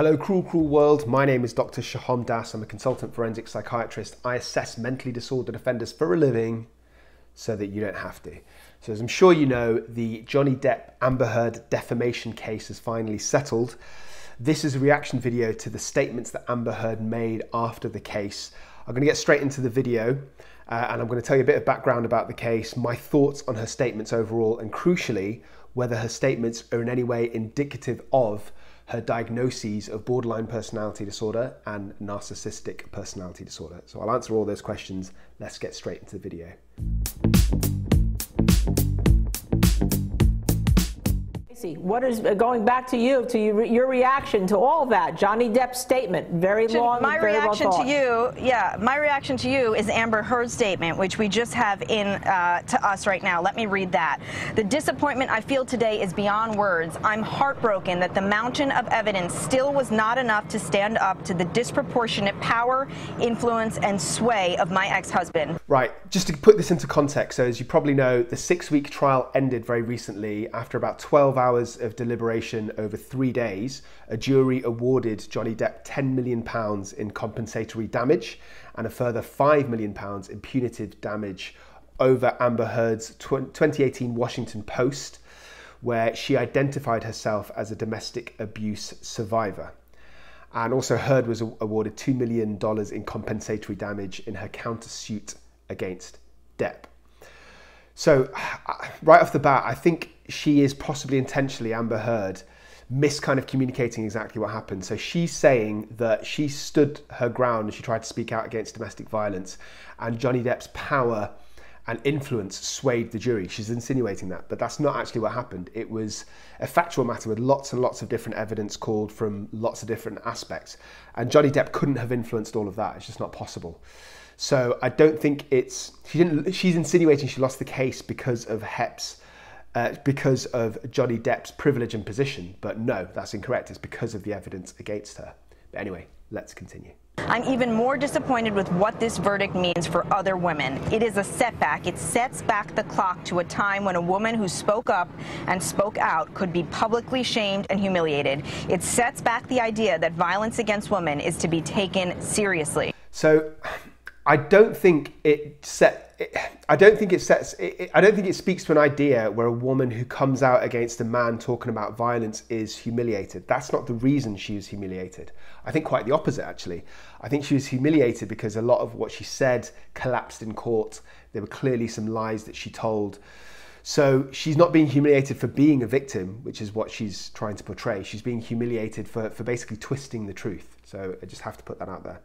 Hello, cruel world. My name is Dr. Sohom. I'm a consultant forensic psychiatrist. I assess mentally disordered offenders for a living so that you don't have to. So as I'm sure you know, the Johnny Depp AmberHeard defamation case has finally settled. This is a reaction video to the statements that AmberHeard made after the case. I'm going to get straight into the video and I'm going to tell you a bit of background about the case, my thoughts on her statements overall, and crucially, whether her statements are in any way indicative of her diagnoses of borderline personality disorder and narcissistic personality disorder. So I'll answer all those questions. Let's get straight into the video. What is going back to you, your reaction to all that? Johnny Depp's statement, very long. My reaction to you, my reaction to you is AmberHeard's statement, which we just have in to us right now. Let me read that. The disappointment I feel today is beyond words. I'm heartbroken that the mountain of evidence still was not enough to stand up to the disproportionate power, influence, and sway of my ex-husband. Right, just to put this into context, so as you probably know, the 6-week trial ended very recently. After about 12 hours of deliberation over 3 days, a jury awarded Johnny Depp £10 million in compensatory damage and a further £5 million in punitive damage over AmberHeard's 2018 Washington Post, where she identified herself as a domestic abuse survivor. And also Heard was awarded $2 million in compensatory damage in her countersuit against Depp. So right off the bat, I think she is possibly intentionally, AmberHeard, communicating exactly what happened. So she's saying that she stood her ground and she tried to speak out against domestic violence, and Johnny Depp's power and influence swayed the jury. She's insinuating that, but that's not actually what happened. It was a factual matter with lots and lots of different evidence called from lots of different aspects. And Johnny Depp couldn't have influenced all of that. It's just not possible. So I don't think she's insinuating she lost the case because of because of Johnny Depp's privilege and position. But no, that's incorrect. It's because of the evidence against her. But anyway, let's continue. I'm even more disappointed with what this verdict means for other women. It is a setback. It sets back the clock to a time when a woman who spoke up and spoke out could be publicly shamed and humiliated. It sets back the idea that violence against women is to be taken seriously. So I don't think it speaks to an idea where a woman who comes out against a man talking about violence is humiliated. That's not the reason she was humiliated. I think quite the opposite, actually. I think she was humiliated because a lot of what she said collapsed in court. There were clearly some lies that she told. So she's not being humiliated for being a victim, which is what she's trying to portray. She's being humiliated for basically twisting the truth. So I just have to put that out there.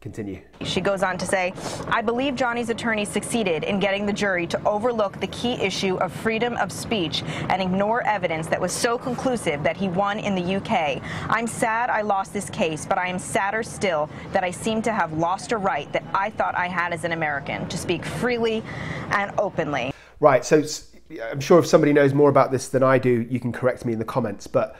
Continue. She goes on to say, I believe Johnny's attorney succeeded in getting the jury to overlook the key issue of freedom of speech and ignore evidence that was so conclusive that he won in the UK. I'm sad I lost this case, but I am sadder still that I seem to have lost a right that I thought I had as an American to speak freely and openly. Right, so I'm sure if somebody knows more about this than I do, you can correct me in the comments, but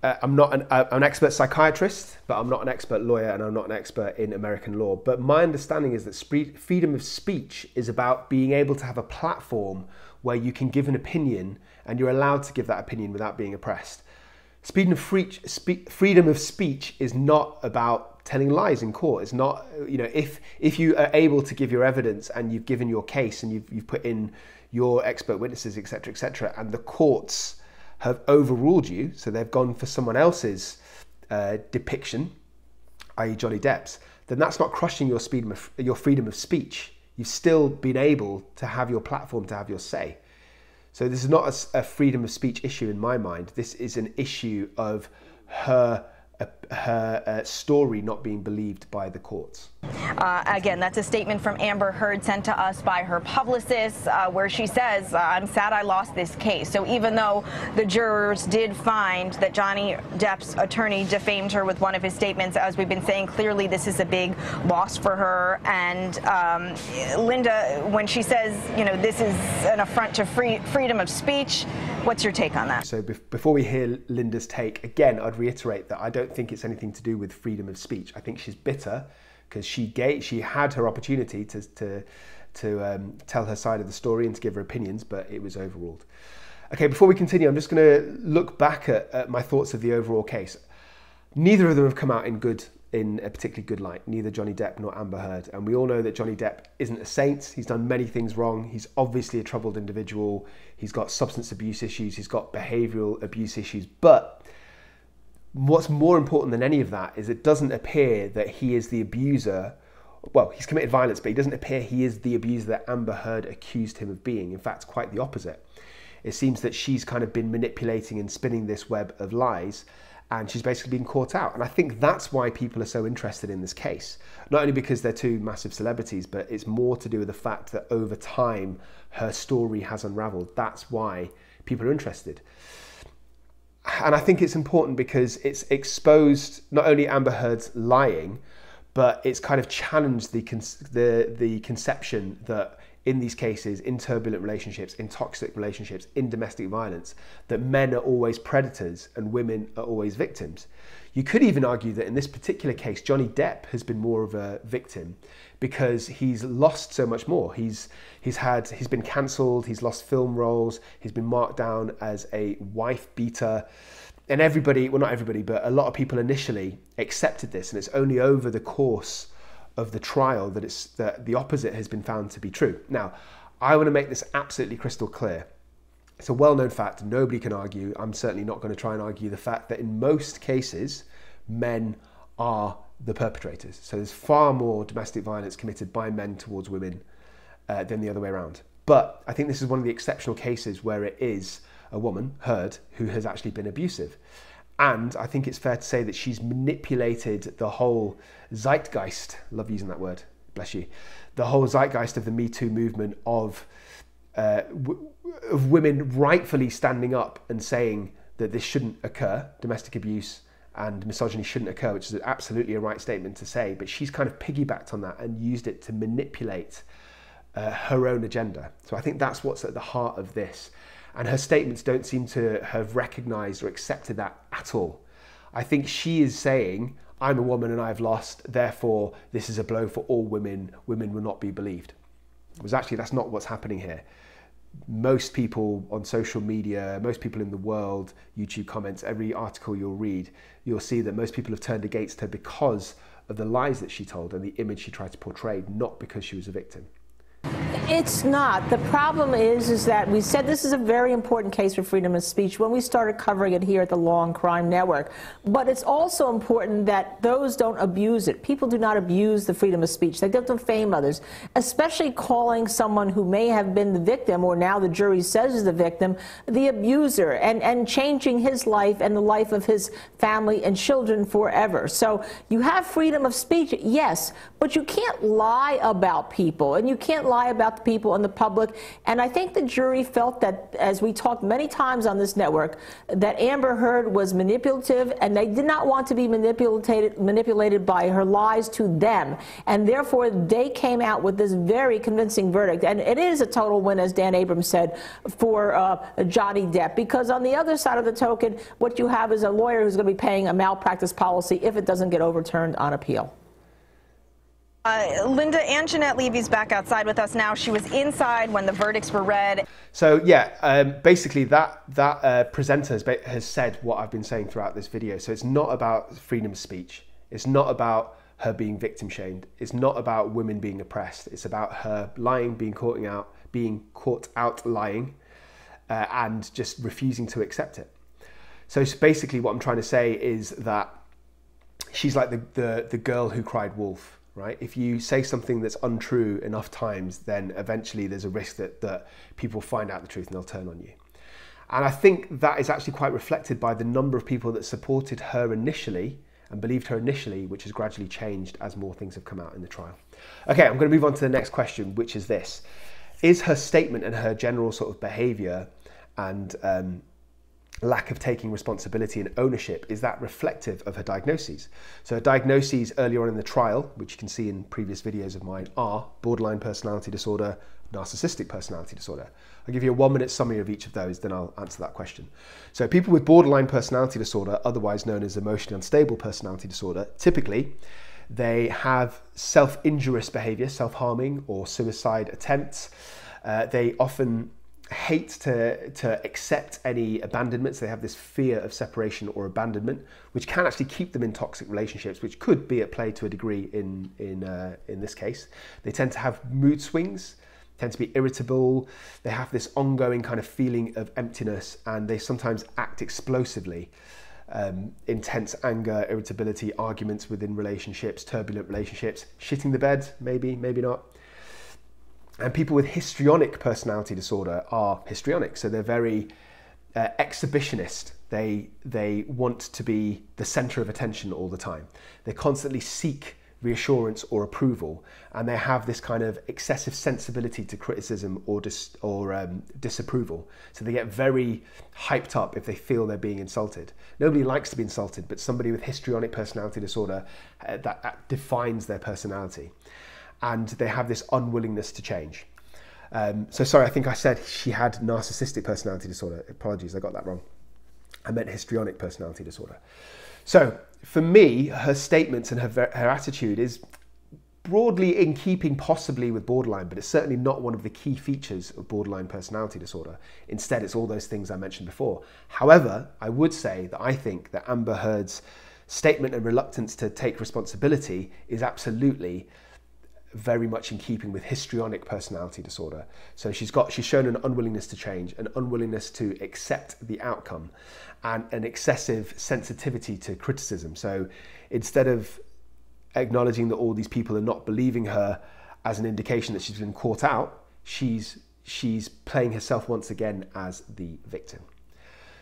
I'm not an expert psychiatrist, but I'm not an expert lawyer, and I'm not an expert in American law. But my understanding is that freedom of speech is about being able to have a platform where you can give an opinion and you're allowed to give that opinion without being oppressed. Freedom of speech is not about telling lies in court. It's not, you know, if you are able to give your evidence and you've given your case and you've put in your expert witnesses, etc., and the courts have overruled you, so they've gone for someone else's depiction, i.e. Johnny Depp's, then that's not crushing your freedom of speech. You've still been able to have your platform, to have your say. So this is not a freedom of speech issue in my mind. This is an issue of her story not being believed by the courts. Again, that's a statement from AmberHeard sent to us by her publicist, where she says, I'm sad I lost this case. So even though the jurors did find that Johnny Depp's attorney defamed her with one of his statements, as we've been saying, clearly this is a big loss for her. And Linda, when she says, you know, this is an affront to freedom of speech, what's your take on that? So before we hear Linda's take, again, I'd reiterate that I don't think it's anything to do with freedom of speech. I think she's bitter because she had her opportunity to tell her side of the story and to give her opinions, but it was overruled. Okay, before we continue, I'm just going to look back at my thoughts of the overall case. Neither of them have come out in a particularly good light, neither Johnny Depp nor Amber Heard. And we all know that Johnny Depp isn't a saint. He's done many things wrong. He's obviously a troubled individual. He's got substance abuse issues. He's got behavioral abuse issues. But what's more important than any of that is it doesn't appear that he is the abuser. Well, he's committed violence, but it doesn't appear he is the abuser that Amber Heard accused him of being. In fact, quite the opposite. It seems that she's kind of been manipulating and spinning this web of lies, and she's basically been caught out. And I think that's why people are so interested in this case. Not only because they're two massive celebrities, but it's more to do with the fact that over time, her story has unraveled. That's why people are interested. And I think it's important because it's exposed not only Amber Heard's lying, but it's kind of challenged the conception that in these cases, in turbulent relationships, in toxic relationships, in domestic violence, that men are always predators and women are always victims. You could even argue that in this particular case, Johnny Depp has been more of a victim because he's lost so much more. He's been cancelled, he's lost film roles, he's been marked down as a wife beater. And everybody, well not everybody, but a lot of people initially accepted this, and it's only over the course of the trial that the opposite has been found to be true. Now, I want to make this absolutely crystal clear. It's a well-known fact, nobody can argue. I'm certainly not going to try and argue the fact that in most cases, men are the perpetrators. So there's far more domestic violence committed by men towards women than the other way around. But I think this is one of the exceptional cases where it is a woman, Heard, who has actually been abusive. And I think it's fair to say that she's manipulated the whole zeitgeist, love using that word, bless you, the whole zeitgeist of the Me Too movement of women rightfully standing up and saying that this shouldn't occur, domestic abuse and misogyny shouldn't occur, which is absolutely a right statement to say, but she's kind of piggybacked on that and used it to manipulate her own agenda. So I think that's what's at the heart of this. And her statements don't seem to have recognised or accepted that at all. I think she is saying, I'm a woman and I've lost, therefore this is a blow for all women, women will not be believed. Whereas actually that's not what's happening here. Most people on social media, most people in the world, YouTube comments, every article you'll read, you'll see that most people have turned against her because of the lies that she told and the image she tried to portray, not because she was a victim. It's not. The problem is that we said this is a very important case for freedom of speech when we started covering it here at the Law and Crime Network. But it's also important that those don't abuse it. People do not abuse the freedom of speech. They don't defame others, especially calling someone who may have been the victim, or now the jury says is the victim, the abuser, and changing his life and the life of his family and children forever. So you have freedom of speech, yes, but you can't lie about people, and you can't lie about the people in the public. And I think the jury felt that, as we talked many times on this network, that Amber Heard was manipulative, and they did not want to be manipulated by her lies to them. And therefore, they came out with this very convincing verdict. And it is a total win, as Dan Abrams said, for Johnny Depp, because on the other side of the token, what you have is a lawyer who's going to be paying a malpractice policy if it doesn't get overturned on appeal. Linda, and Jeanette Levy's back outside with us now. She was inside when the verdicts were read. So yeah, basically that presenter has said what I've been saying throughout this video. So it's not about freedom of speech. It's not about her being victim shamed. It's not about women being oppressed. It's about her lying, being caught out lying, and just refusing to accept it. So basically what I'm trying to say is that she's like the girl who cried wolf. Right? If you say something that's untrue enough times, then eventually there's a risk that people find out the truth and they'll turn on you. And I think that is actually quite reflected by the number of people that supported her initially and believed her initially, which has gradually changed as more things have come out in the trial. Okay, I'm going to move on to the next question, which is this. Is her statement and her general sort of behaviour and lack of taking responsibility and ownership, is that reflective of her diagnoses? So her diagnoses earlier on in the trial, which you can see in previous videos of mine, are borderline personality disorder, narcissistic personality disorder. I'll give you a 1-minute summary of each of those, then I'll answer that question. So people with borderline personality disorder, otherwise known as emotionally unstable personality disorder, typically they have self-injurious behaviour, self-harming or suicide attempts. They often hate to accept any abandonments. They have this fear of separation or abandonment, which can actually keep them in toxic relationships, which could be at play to a degree in this case. They tend to have mood swings, tend to be irritable. They have this ongoing kind of feeling of emptiness, and they sometimes act explosively. Intense anger, irritability, arguments within relationships, turbulent relationships, shitting the bed, maybe, maybe not. And people with histrionic personality disorder are histrionic, so they're very exhibitionist. They want to be the center of attention all the time. They constantly seek reassurance or approval, and they have this kind of excessive sensibility to criticism or disapproval. So they get very hyped up if they feel they're being insulted. Nobody likes to be insulted, but somebody with histrionic personality disorder, that defines their personality. And they have this unwillingness to change. So sorry, I think I said she had narcissistic personality disorder. Apologies, I got that wrong. I meant histrionic personality disorder. So for me, her statements and her attitude is broadly in keeping possibly with borderline, but it's certainly not one of the key features of borderline personality disorder. Instead, it's all those things I mentioned before. However, I would say that I think that AmberHeard's statement and reluctance to take responsibility is absolutely very much in keeping with histrionic personality disorder. So she's shown an unwillingness to change, an unwillingness to accept the outcome, and an excessive sensitivity to criticism. So instead of acknowledging that all these people are not believing her as an indication that she's been caught out, she's playing herself once again as the victim.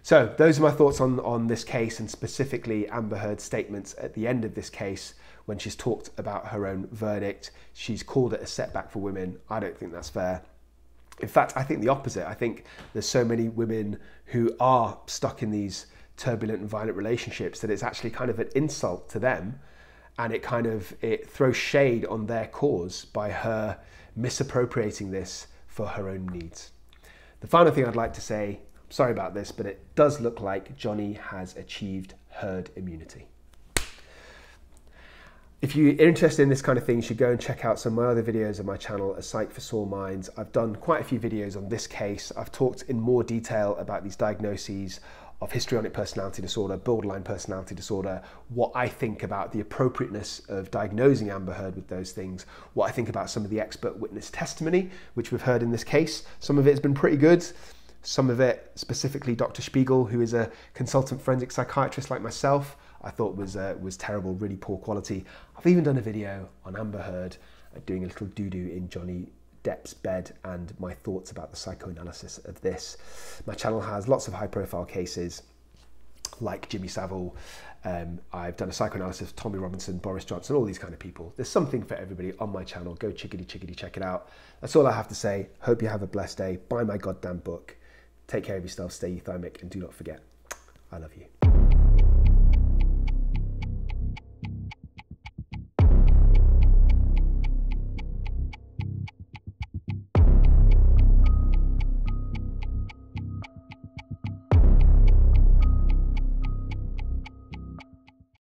So those are my thoughts on this case, and specifically AmberHeard's statements at the end of this case when she's talked about her own verdict. She's called it a setback for women. I don't think that's fair. In fact, I think the opposite. I think there's so many women who are stuck in these turbulent and violent relationships that it's actually kind of an insult to them, and it throws shade on their cause by her misappropriating this for her own needs. The final thing I'd like to say, sorry about this, but it does look like Johnny has achieved herd immunity. If you're interested in this kind of thing, you should go and check out some of my other videos on my channel, A Psych for Sore Minds. I've done quite a few videos on this case. I've talked in more detail about these diagnoses of histrionic personality disorder, borderline personality disorder, what I think about the appropriateness of diagnosing AmberHeard with those things, what I think about some of the expert witness testimony, which we've heard in this case. Some of it has been pretty good. Some of it, specifically Dr. Spiegel, who is a consultant forensic psychiatrist like myself, I thought was terrible, really poor quality. I've even done a video on AmberHeard doing a little doo-doo in Johnny Depp's bed and my thoughts about the psychoanalysis of this. My channel has lots of high-profile cases like Jimmy Savile. I've done a psychoanalysis of Tommy Robinson, Boris Johnson, all these kind of people. There's something for everybody on my channel. Go chickadee, check it out. That's all I have to say. Hope you have a blessed day. Buy my goddamn book. Take care of yourself, stay euthymic, and do not forget, I love you.